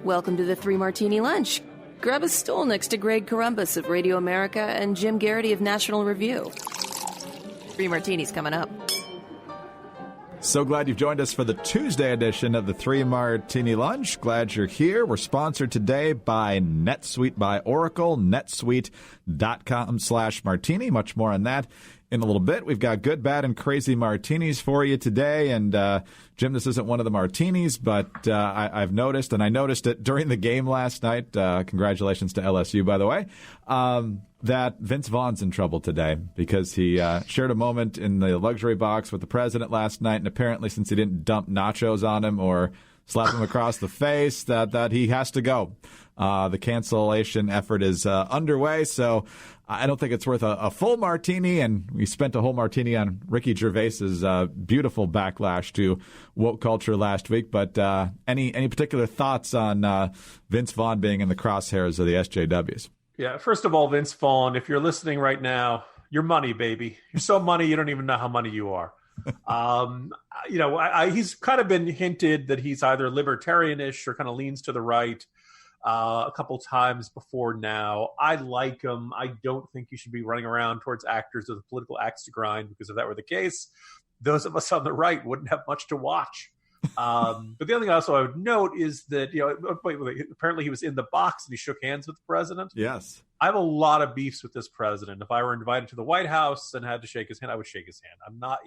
Welcome to the Three Martini Lunch. Grab a stool next to Greg Columbus of Radio America and Jim Garrity of National Review. 3 martinis coming up. So glad you've joined us for the Tuesday edition of the Three Martini Lunch. Glad you're here. We're sponsored today by NetSuite by Oracle, netsuite.com/martini. Much more on that in a little bit. We've got good, bad, and crazy martinis for you today. And, Jim, this isn't one of the martinis, but I've noticed, and I noticed it during the game last night. Congratulations to LSU, by the way. That Vince Vaughn's in trouble today because he shared a moment in the luxury box with the president last night, and apparently since he didn't dump nachos on him or slap him across the face, that he has to go. The cancellation effort is underway, so I don't think it's worth a full martini, and we spent a whole martini on Ricky Gervais's beautiful backlash to woke culture last week. But any particular thoughts on Vince Vaughn being in the crosshairs of the SJWs? Yeah, first of all, Vince Vaughn, if you're listening right now, you're money, baby. You're so money, you don't even know how money you are. He's kind of been hinted that he's either libertarianish or kind of leans to the right a couple times before now. I like him. I don't think he should be running around towards actors with a political axe to grind, because if that were the case, those of us on the right wouldn't have much to watch. But the other thing also I would note is that, apparently he was in the box and he shook hands with the president. Yes. I have a lot of beefs with this president. If I were invited to the White House and had to shake his hand, I would shake his hand. I'm not,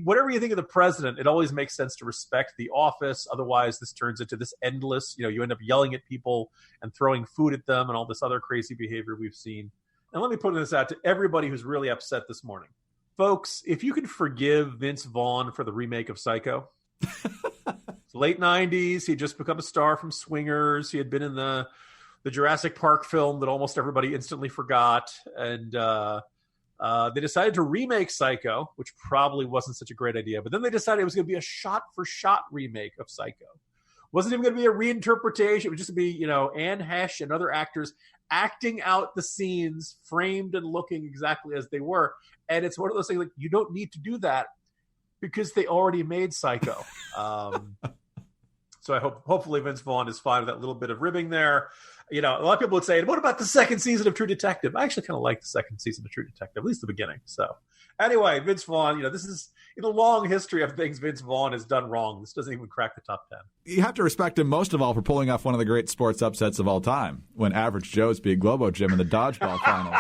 whatever you think of the president, it always makes sense to respect the office. Otherwise, this turns into this endless, you end up yelling at people and throwing food at them and all this other crazy behavior we've seen. And let me put this out to everybody who's really upset this morning. Folks, if you could forgive Vince Vaughn for the remake of Psycho, late 90s, he'd just become a star from Swingers. He had been in the Jurassic Park film that almost everybody instantly forgot. And they decided to remake Psycho, which probably wasn't such a great idea. But then they decided it was going to be a shot-for-shot remake of Psycho. Wasn't even going to be a reinterpretation. It was just going to be, Anne Hesh and other actors acting out the scenes, framed and looking exactly as they were. And it's one of those things like, you don't need to do that, because they already made Psycho. So I hopefully Vince Vaughn is fine with that little bit of ribbing there. A lot of people would say, what about the second season of True Detective? I actually kind of like the second season of True Detective, at least the beginning. So anyway, Vince Vaughn, this is in a long history of things Vince Vaughn has done wrong. This doesn't even crack the top 10. You have to respect him most of all for pulling off one of the great sports upsets of all time, when Average Joe's beat Globo Jim in the dodgeball final.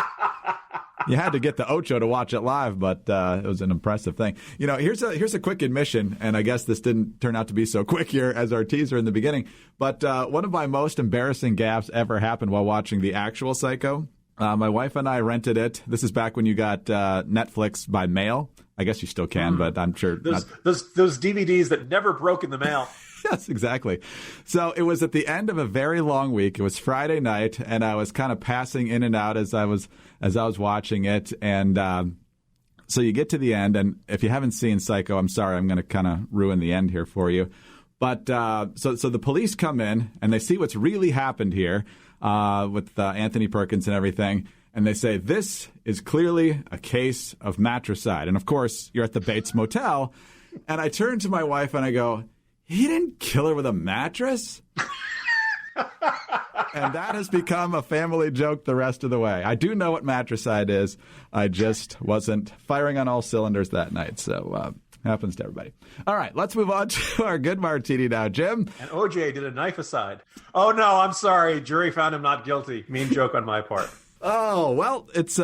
You had to get the Ocho to watch it live, but it was an impressive thing. Here's a quick admission, and I guess this didn't turn out to be so quick here as our teaser in the beginning, but one of my most embarrassing gaffes ever happened while watching the actual Psycho. My wife and I rented it. This is back when you got Netflix by mail. I guess you still can, but I'm sure those DVDs that never broke in the mail. Yes, exactly. So it was at the end of a very long week. It was Friday night, and I was kind of passing in and out as I was watching it. And so you get to the end, and if you haven't seen Psycho, I'm sorry, I'm going to kind of ruin the end here for you. But so the police come in, and they see what's really happened here with Anthony Perkins and everything. And they say, this is clearly a case of matricide. And, of course, you're at the Bates Motel. And I turn to my wife, and I go, he didn't kill her with a mattress? And that has become a family joke the rest of the way. I do know what matricide is. I just wasn't firing on all cylinders that night. So happens to everybody. All right, let's move on to our good martini now, Jim. And OJ did a knife aside. Oh, no, I'm sorry. Jury found him not guilty. Mean joke on my part. Oh, well, it's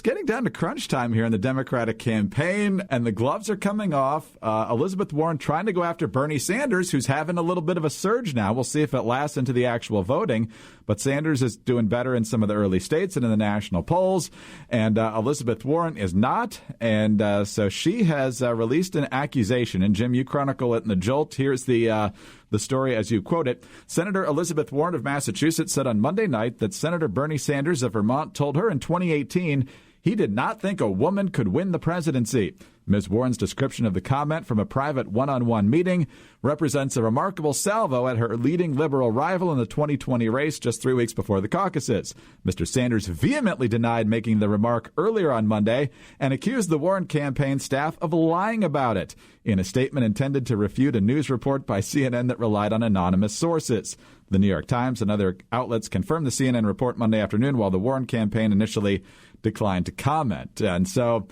getting down to crunch time here in the Democratic campaign, and the gloves are coming off. Elizabeth Warren trying to go after Bernie Sanders, who's having a little bit of a surge now. We'll see if it lasts into the actual voting. But Sanders is doing better in some of the early states and in the national polls, and Elizabeth Warren is not. And so she has released an accusation. And, Jim, you chronicle it in the Jolt. Here's the story as you quote it. Senator Elizabeth Warren of Massachusetts said on Monday night that Senator Bernie Sanders of Vermont told her in 2018 he did not think a woman could win the presidency. Ms. Warren's description of the comment from a private one-on-one meeting represents a remarkable salvo at her leading liberal rival in the 2020 race just 3 weeks before the caucuses. Mr. Sanders vehemently denied making the remark earlier on Monday and accused the Warren campaign staff of lying about it in a statement intended to refute a news report by CNN that relied on anonymous sources. The New York Times and other outlets confirmed the CNN report Monday afternoon, while the Warren campaign initially declined to comment. And so,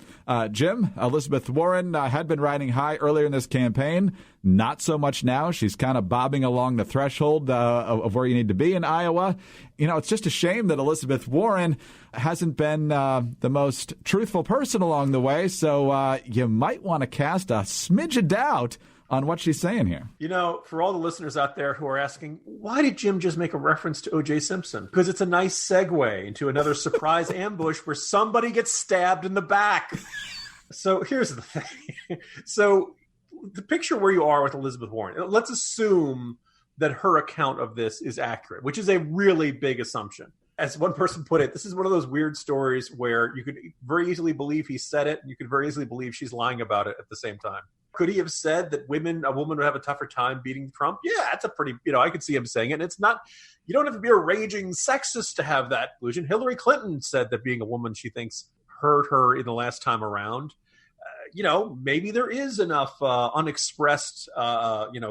Jim, Elizabeth Warren had been riding high earlier in this campaign. Not so much now. She's kind of bobbing along the threshold of where you need to be in Iowa. You know, it's just a shame that Elizabeth Warren hasn't been the most truthful person along the way. So you might want to cast a smidge of doubt on what she's saying here. You know, for all the listeners out there who are asking, why did Jim just make a reference to O.J. Simpson? Because it's a nice segue into another surprise ambush where somebody gets stabbed in the back. So here's the thing. So the picture where you are with Elizabeth Warren, let's assume that her account of this is accurate, which is a really big assumption. As one person put it, this is one of those weird stories where you could very easily believe he said it, and you could very easily believe she's lying about it at the same time. Could he have said that a woman would have a tougher time beating Trump? Yeah, that's a pretty, I could see him saying it. And it's not, you don't have to be a raging sexist to have that conclusion. Hillary Clinton said that being a woman she thinks hurt her in the last time around. Maybe there is enough unexpressed,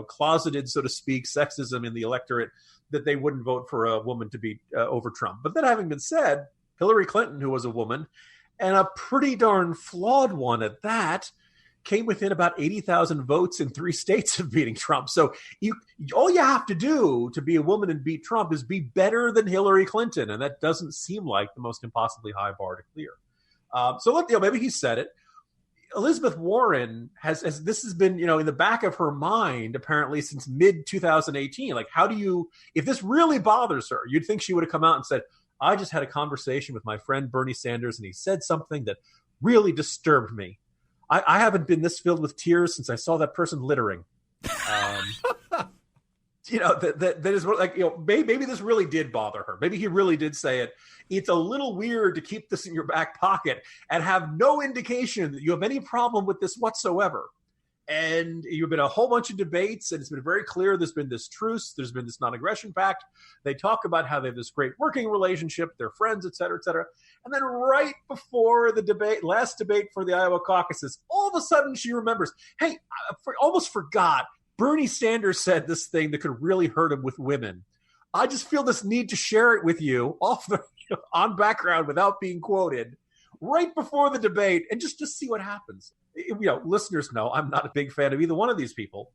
closeted, so to speak, sexism in the electorate that they wouldn't vote for a woman to beat over Trump. But that having been said, Hillary Clinton, who was a woman, and a pretty darn flawed one at that, came within about 80,000 votes in 3 states of beating Trump. So all you have to do to be a woman and beat Trump is be better than Hillary Clinton. And that doesn't seem like the most impossibly high bar to clear. Maybe he said it. Elizabeth Warren has this has been, in the back of her mind, apparently since mid 2018. Like, if this really bothers her, you'd think she would have come out and said, I just had a conversation with my friend Bernie Sanders and he said something that really disturbed me. I haven't been this filled with tears since I saw that person littering. That is like, maybe this really did bother her. Maybe he really did say it. It's a little weird to keep this in your back pocket and have no indication that you have any problem with this whatsoever. And you've been a whole bunch of debates, and it's been very clear there's been this truce, there's been this non-aggression pact. They talk about how they have this great working relationship, they're friends, et cetera, et cetera. And then right before the last debate for the Iowa caucuses, all of a sudden she remembers, hey, I almost forgot, Bernie Sanders said this thing that could really hurt him with women. I just feel this need to share it with you on background without being quoted right before the debate and just see what happens. Listeners know I'm not a big fan of either one of these people,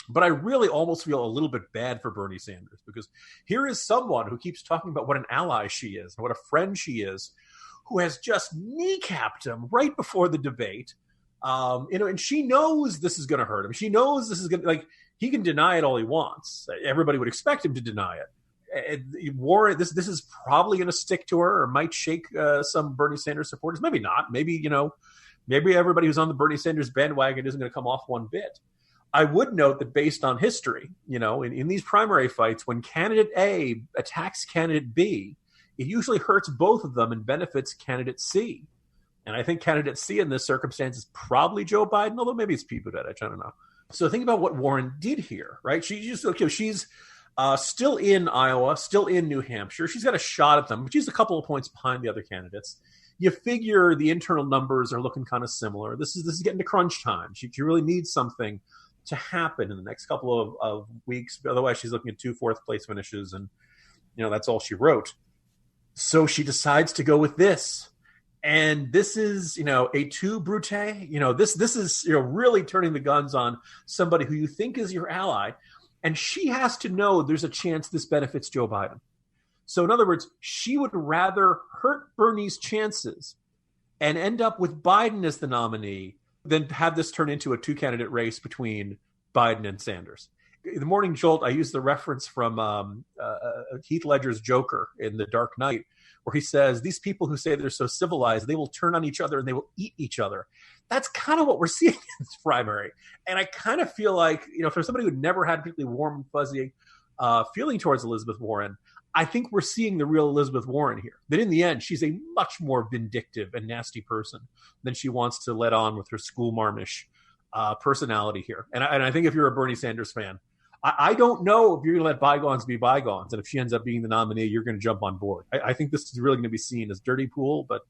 but I really almost feel a little bit bad for Bernie Sanders because here is someone who keeps talking about what an ally she is and what a friend she is, who has just kneecapped him right before the debate. And she knows this is going to hurt him. She knows this is going to, he can deny it all he wants. Everybody would expect him to deny it. Warren, this is probably going to stick to her or might shake some Bernie Sanders supporters. Maybe not. Maybe everybody who's on the Bernie Sanders bandwagon isn't going to come off one bit. I would note that based on history, in these primary fights, when candidate A attacks candidate B, it usually hurts both of them and benefits candidate C. And I think candidate C in this circumstance is probably Joe Biden, although maybe it's Pete Buttigieg. I don't know. So think about what Warren did here, right? She's still in Iowa, still in New Hampshire. She's got a shot at them, but she's a couple of points behind the other candidates. You figure the internal numbers are looking kind of similar. This is getting to crunch time. She really needs something to happen in the next couple of weeks. Otherwise, she's looking at 2 fourth-place finishes, and that's all she wrote. So she decides to go with this. And this is, a tout brute. This is really turning the guns on somebody who you think is your ally. And she has to know there's a chance this benefits Joe Biden. So in other words, she would rather hurt Bernie's chances and end up with Biden as the nominee than have this turn into a 2-candidate race between Biden and Sanders. In the Morning Jolt, I used the reference from Heath Ledger's Joker in The Dark Knight, where he says, these people who say they're so civilized, they will turn on each other and they will eat each other. That's kind of what we're seeing in this primary. And I kind of feel like, for somebody who never had particularly warm and fuzzy feeling towards Elizabeth Warren, I think we're seeing the real Elizabeth Warren here. That in the end, she's a much more vindictive and nasty person than she wants to let on with her school marmish personality here. And I think if you're a Bernie Sanders fan, I don't know if you're going to let bygones be bygones. And if she ends up being the nominee, you're going to jump on board. I think this is really going to be seen as dirty pool, but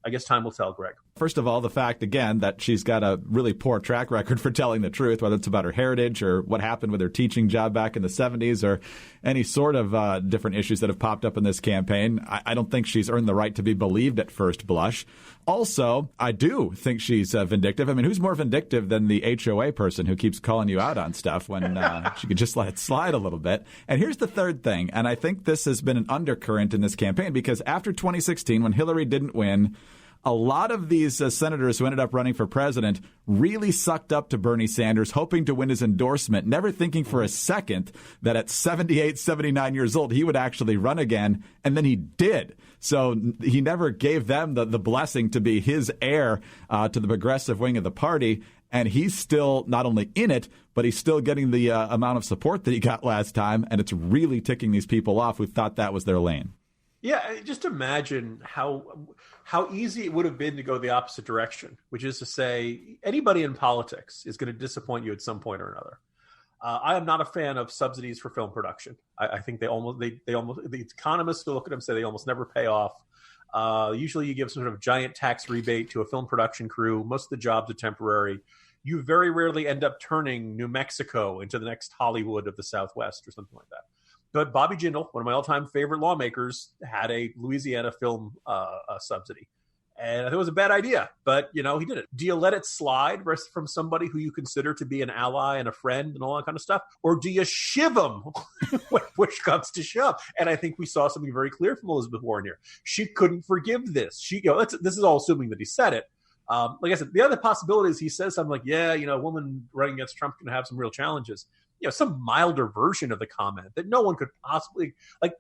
I guess time will tell, Greg. First of all, the fact, again, that she's got a really poor track record for telling the truth, whether it's about her heritage or what happened with her teaching job back in the 70s or any sort of different issues that have popped up in this campaign. I don't think she's earned the right to be believed at first blush. Also, I do think she's vindictive. I mean, who's more vindictive than the HOA person who keeps calling you out on stuff when she could just let it slide a little bit? And here's the third thing, and I think this has been an undercurrent in this campaign because after 2016, when Hillary didn't win, a lot of these senators who ended up running for president really sucked up to Bernie Sanders, hoping to win his endorsement, never thinking for a second that at 78, 79 years old, he would actually run again. And then he did. So he never gave them the blessing to be his heir to the progressive wing of the party. And he's still not only in it, but he's still getting the amount of support that he got last time. And it's really ticking these people off who thought that was their lane. Yeah, just imagine how easy it would have been to go the opposite direction, which is to say anybody in politics is going to disappoint you at some point or another. I am not a fan of subsidies for film production. I think they almost the economists who look at them say they almost never pay off. Usually you give some sort of giant tax rebate to a film production crew. Most of the jobs are temporary. You very rarely end up turning New Mexico into the next Hollywood of the Southwest or something like that. But Bobby Jindal, one of my all-time favorite lawmakers, had a Louisiana film subsidy. And I thought it was a bad idea, but, he did it. Do you let it slide from somebody who you consider to be an ally and a friend and all that kind of stuff? Or do you shiv them when push comes to shove? And I think we saw something very clear from Elizabeth Warren here. She couldn't forgive this. This is all assuming that he said it. Like I said, the other possibility is he says something like, a woman running against Trump can have some real challenges. Some milder version of the comment that no one could possibly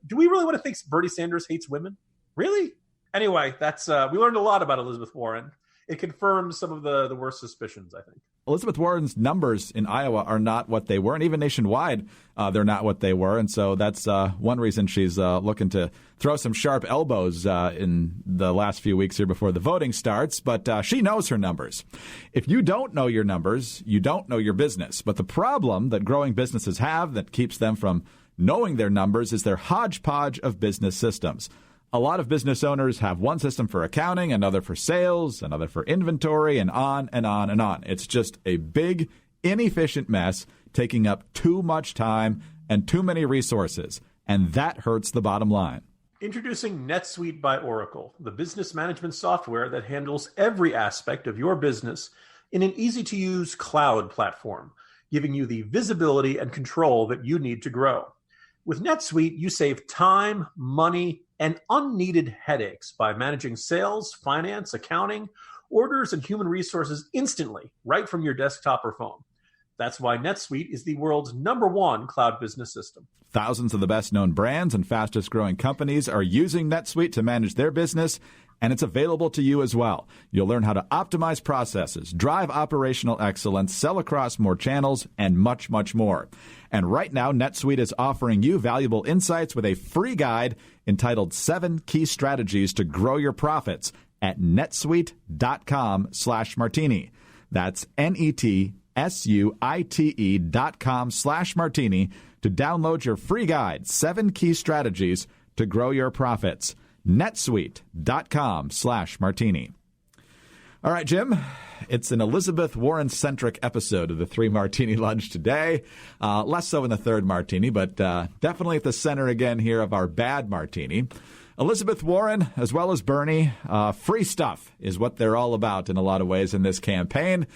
do we really want to think Bernie Sanders hates women? Really? Anyway, that's we learned a lot about Elizabeth Warren. It confirms some of the worst suspicions, I think. Elizabeth Warren's numbers in Iowa are not what they were, and even nationwide, they're not what they were. And so that's one reason she's looking to throw some sharp elbows in the last few weeks here before the voting starts. But she knows her numbers. If you don't know your numbers, you don't know your business. But the problem that growing businesses have that keeps them from knowing their numbers is their hodgepodge of business systems. A lot of business owners have one system for accounting, another for sales, another for inventory, and on and on and on. It's just a big, inefficient mess taking up too much time and too many resources, and that hurts the bottom line. Introducing NetSuite by Oracle, the business management software that handles every aspect of your business in an easy-to-use cloud platform, giving you the visibility and control that you need to grow. With NetSuite, you save time, money, and unneeded headaches by managing sales, finance, accounting, orders, and human resources instantly, right from your desktop or phone. That's why NetSuite is the world's #1 cloud business system. Thousands of the best-known brands and fastest-growing companies are using NetSuite to manage their business, and it's available to you as well. You'll learn how to optimize processes, drive operational excellence, sell across more channels, and much, much more. And right now, NetSuite is offering you valuable insights with a free guide entitled 7 Key Strategies to Grow Your Profits at netsuite.com/martini. That's netsuite.com/martini to download your free guide, 7 Key Strategies to Grow Your Profits. netsuite.com/martini. All right, Jim, it's an Elizabeth Warren-centric episode of the 3 Martini Lunch today. Less so in the 3rd martini, but definitely at the center again here of our bad martini. Elizabeth Warren, as well as Bernie, free stuff is what they're all about in a lot of ways in this campaign.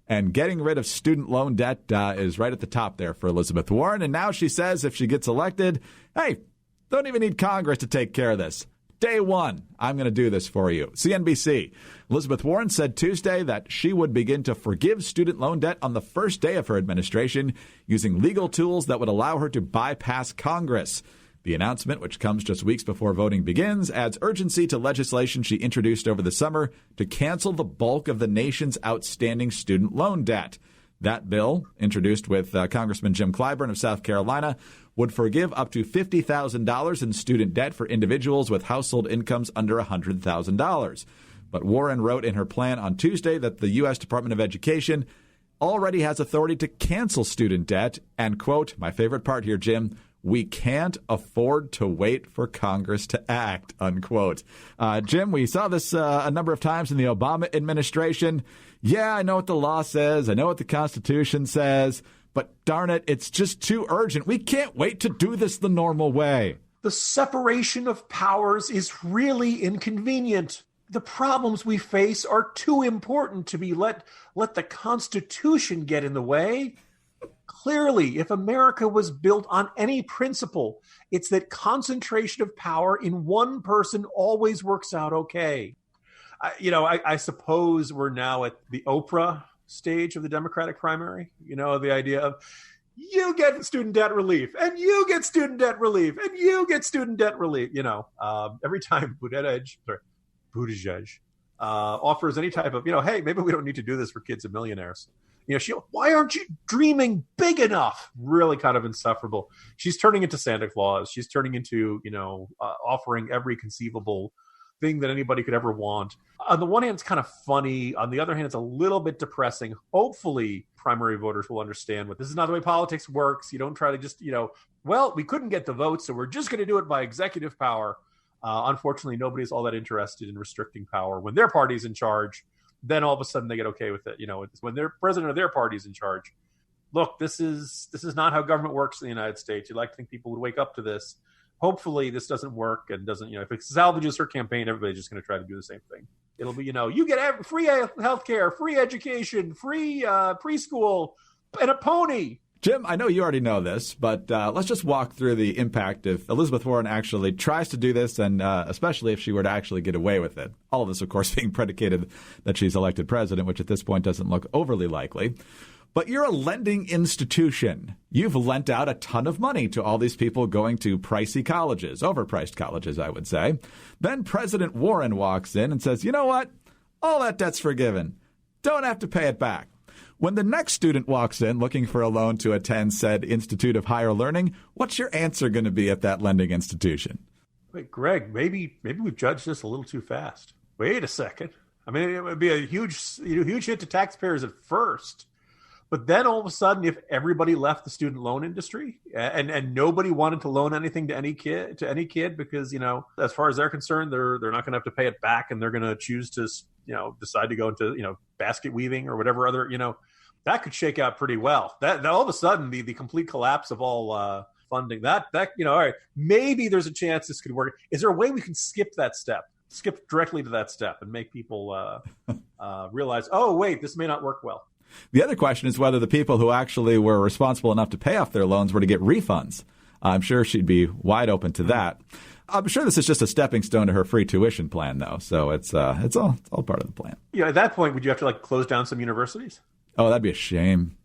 And getting rid of student loan debt is right at the top there for Elizabeth Warren. And now she says if she gets elected, hey, don't even need Congress to take care of this. Day one, I'm going to do this for you. CNBC. Elizabeth Warren said Tuesday that she would begin to forgive student loan debt on the first day of her administration using legal tools that would allow her to bypass Congress. The announcement, which comes just weeks before voting begins, adds urgency to legislation she introduced over the summer to cancel the bulk of the nation's outstanding student loan debt. That bill, introduced with Congressman Jim Clyburn of South Carolina, would forgive up to $50,000 in student debt for individuals with household incomes under $100,000. But Warren wrote in her plan on Tuesday that the U.S. Department of Education already has authority to cancel student debt. And, quote, my favorite part here, Jim, we can't afford to wait for Congress to act, unquote. Jim, we saw this a number of times in the Obama administration. Yeah, I know what the law says. I know what the Constitution says. But darn it, it's just too urgent. We can't wait to do this the normal way. The separation of powers is really inconvenient. The problems we face are too important to be let the Constitution get in the way. Clearly, if America was built on any principle, it's that concentration of power in one person always works out okay. I suppose we're now at the Oprah stage of the Democratic primary. The idea of you get student debt relief, and you get student debt relief, and you get student debt relief. Every time Buttigieg offers any type of, hey, maybe we don't need to do this for kids of millionaires. Why aren't you dreaming big enough? Really kind of insufferable. She's turning into Santa Claus. She's turning into, offering every conceivable thing that anybody could ever want. On the one hand, it's kind of funny. On the other hand, it's a little bit depressing. Hopefully, primary voters will understand this is not the way politics works. You don't try to just, we couldn't get the votes, so we're just going to do it by executive power. Unfortunately, nobody's all that interested in restricting power when their party's in charge. Then all of a sudden they get okay with it. When their president of their party's in charge. Look, this is not how government works in the United States. You'd like to think people would wake up to this. Hopefully this doesn't work and doesn't, if it salvages her campaign, everybody's just going to try to do the same thing. It'll be, you get free healthcare, free education, free preschool, and a pony. Jim, I know you already know this, but let's just walk through the impact if Elizabeth Warren actually tries to do this, and especially if she were to actually get away with it. All of this, of course, being predicated that she's elected president, which at this point doesn't look overly likely. But you're a lending institution. You've lent out a ton of money to all these people going to pricey colleges, overpriced colleges, I would say. Then President Warren walks in and says, you know what? All that debt's forgiven. Don't have to pay it back. When the next student walks in looking for a loan to attend said Institute of Higher Learning, what's your answer going to be at that lending institution? Wait, Greg, maybe we've judged this a little too fast. Wait a second. I mean, it would be a huge hit to taxpayers at first. But then all of a sudden, if everybody left the student loan industry and nobody wanted to loan anything to any kid because, as far as they're concerned, they're not going to have to pay it back and they're going to choose to, decide to go into, basket weaving or whatever other, that could shake out pretty well. That all of a sudden, the complete collapse of all funding, that all right, maybe there's a chance this could work. Is there a way we can skip directly to that step and make people realize, oh, wait, this may not work well? The other question is whether the people who actually were responsible enough to pay off their loans were to get refunds. I'm sure she'd be wide open to that. I'm sure this is just a stepping stone to her free tuition plan, though. So it's all part of the plan. At that point, would you have to close down some universities? Oh, that'd be a shame.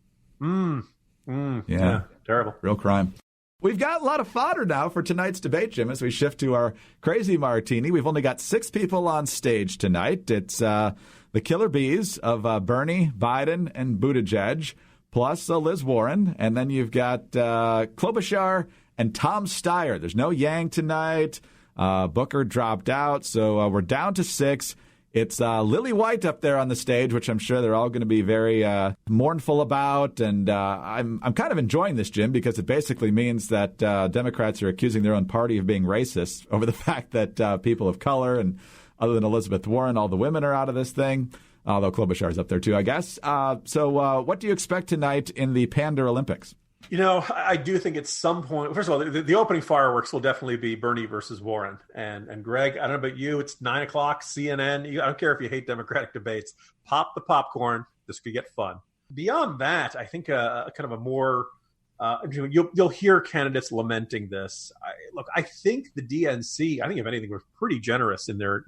Yeah, terrible. Real crime. We've got a lot of fodder now for tonight's debate, Jim, as we shift to our crazy martini. We've only got 6 people on stage tonight. It's the killer bees of Bernie, Biden, and Buttigieg, plus Liz Warren. And then you've got Klobuchar and Tom Steyer. There's no Yang tonight. Booker dropped out, so we're down to 6. It's Lily White up there on the stage, which I'm sure they're all going to be very mournful about. And I'm kind of enjoying this, Jim, because it basically means that Democrats are accusing their own party of being racist over the fact that people of color and other than Elizabeth Warren, all the women are out of this thing, although Klobuchar's up there too, I guess. So what do you expect tonight in the Pander Olympics? I do think at some point, first of all, the opening fireworks will definitely be Bernie versus Warren. And Greg, I don't know about you, it's 9 o'clock, CNN. I don't care if you hate Democratic debates. Pop the popcorn. This could get fun. Beyond that, I think kind of a more, you'll hear candidates lamenting this. I think the DNC, I think if anything, was pretty generous in their,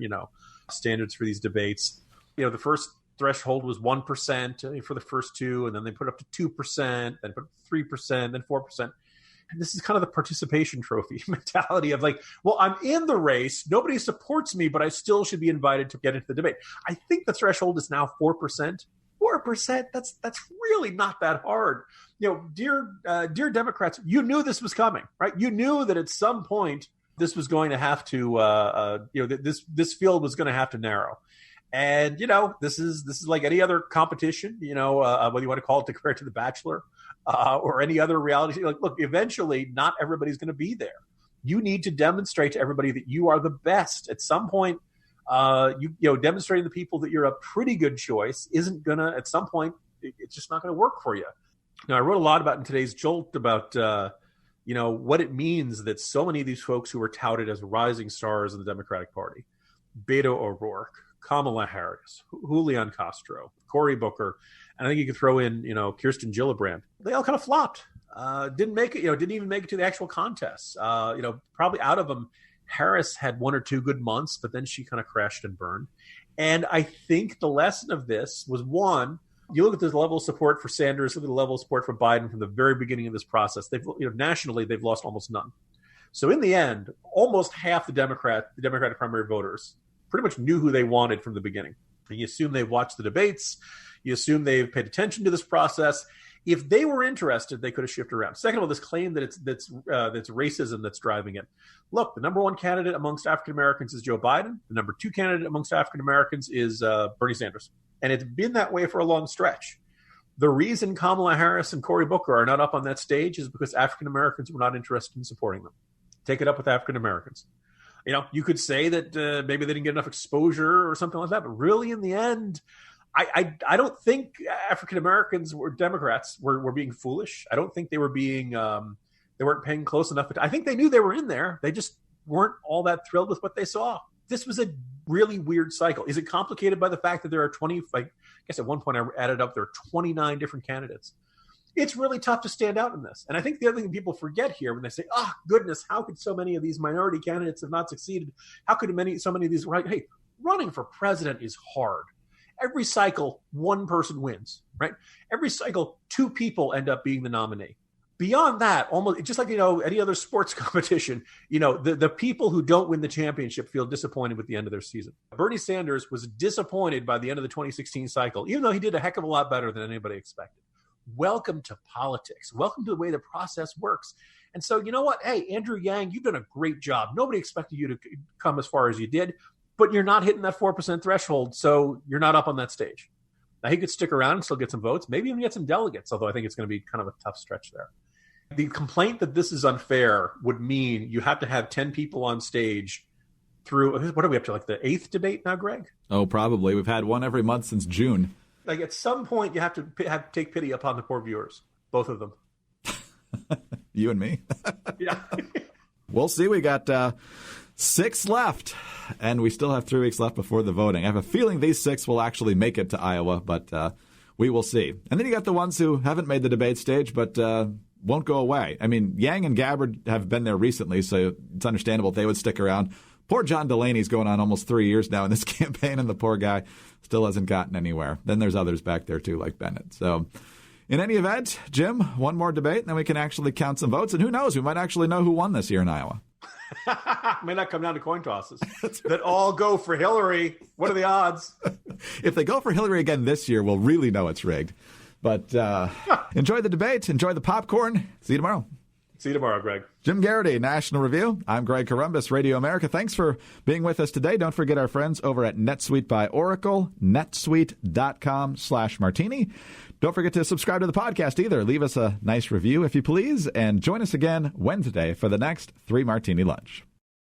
standards for these debates. The first threshold was 1% for the first 2, and then they put up to 2%, then put up 3%, then 4%. And this is kind of the participation trophy mentality of I'm in the race, nobody supports me, but I still should be invited to get into the debate. I think the threshold is now 4%. 4%. That's really not that hard. Dear Democrats, you knew this was coming, right? You knew that at some point this was going to have to, this field was going to have to narrow. And, this is like any other competition, whether you want to call it compared to The Bachelor or any other reality. Look, eventually not everybody's going to be there. You need to demonstrate to everybody that you are the best. At some point, demonstrating to people that you're a pretty good choice isn't going to, at some point, it's just not going to work for you. Now, I wrote a lot about in today's Jolt about, what it means that so many of these folks who were touted as rising stars in the Democratic Party, Beto O'Rourke, Kamala Harris, Julian Castro, Cory Booker, and I think you could throw in, Kirsten Gillibrand. They all kind of flopped. Didn't make it, didn't even make it to the actual contests. Probably out of them, Harris had 1 or 2 good months, but then she kind of crashed and burned. And I think the lesson of this was, one, you look at the level of support for Sanders, look at the level of support for Biden from the very beginning of this process. They've, nationally, they've lost almost none. So in the end, almost half the Democratic primary voters pretty much knew who they wanted from the beginning. And you assume they've watched the debates. You assume they've paid attention to this process. If they were interested, they could have shifted around. Second of all, this claim that that's racism that's driving it. Look, the number one candidate amongst African Americans is Joe Biden. The number 2 candidate amongst African Americans is Bernie Sanders. And it's been that way for a long stretch. The reason Kamala Harris and Cory Booker are not up on that stage is because African Americans were not interested in supporting them. Take it up with African Americans. You could say that maybe they didn't get enough exposure or something like that, but really in the end, I don't think African Americans or Democrats were being foolish. I don't think they were being they weren't paying close enough. I think they knew they were in there. They just weren't all that thrilled with what they saw. This was a really weird cycle. Is it complicated by the fact that there are 20? I guess at one point I added up there are 29 different candidates. It's really tough to stand out in this. And I think the other thing people forget here when they say, "Oh goodness, how could so many of these minority candidates have not succeeded? How could so many of these?" Hey, running for president is hard. Every cycle, one person wins, right? Every cycle, 2 people end up being the nominee. Beyond that, almost just like, any other sports competition, the people who don't win the championship feel disappointed with the end of their season. Bernie Sanders was disappointed by the end of the 2016 cycle, even though he did a heck of a lot better than anybody expected. Welcome to politics. Welcome to the way the process works. And so, you know what? Hey, Andrew Yang, you've done a great job. Nobody expected you to come as far as you did. But you're not hitting that 4% threshold, so you're not up on that stage. Now, he could stick around and still get some votes, maybe even get some delegates, although I think it's going to be kind of a tough stretch there. The complaint that this is unfair would mean you have to have 10 people on stage through, what are we up to, like the 8th debate now, Greg? Oh, probably. We've had one every month since June. Like at some point, you have to take pity upon the poor viewers, both of them. You and me. Yeah. We'll see. We got 6 left, and we still have 3 weeks left before the voting. I have a feeling these 6 will actually make it to Iowa, but we will see. And then you got the ones who haven't made the debate stage, but won't go away. I mean, Yang and Gabbard have been there recently, so it's understandable they would stick around. Poor John Delaney's going on almost 3 years now in this campaign, and the poor guy still hasn't gotten anywhere. Then there's others back there, too, like Bennett. So in any event, Jim, one more debate, and then we can actually count some votes. And who knows, we might actually know who won this year in Iowa. May not come down to coin tosses. That all go for Hillary. What are the odds? If they go for Hillary again this year, we'll really know it's rigged. But enjoy the debate. Enjoy the popcorn. See you tomorrow. See you tomorrow, Greg. Jim Garrity, National Review. I'm Greg Columbus, Radio America. Thanks for being with us today. Don't forget our friends over at NetSuite by Oracle, netsuite.com/martini. Don't forget to subscribe to the podcast either. Leave us a nice review if you please, and join us again Wednesday for the next 3 Martini Lunch.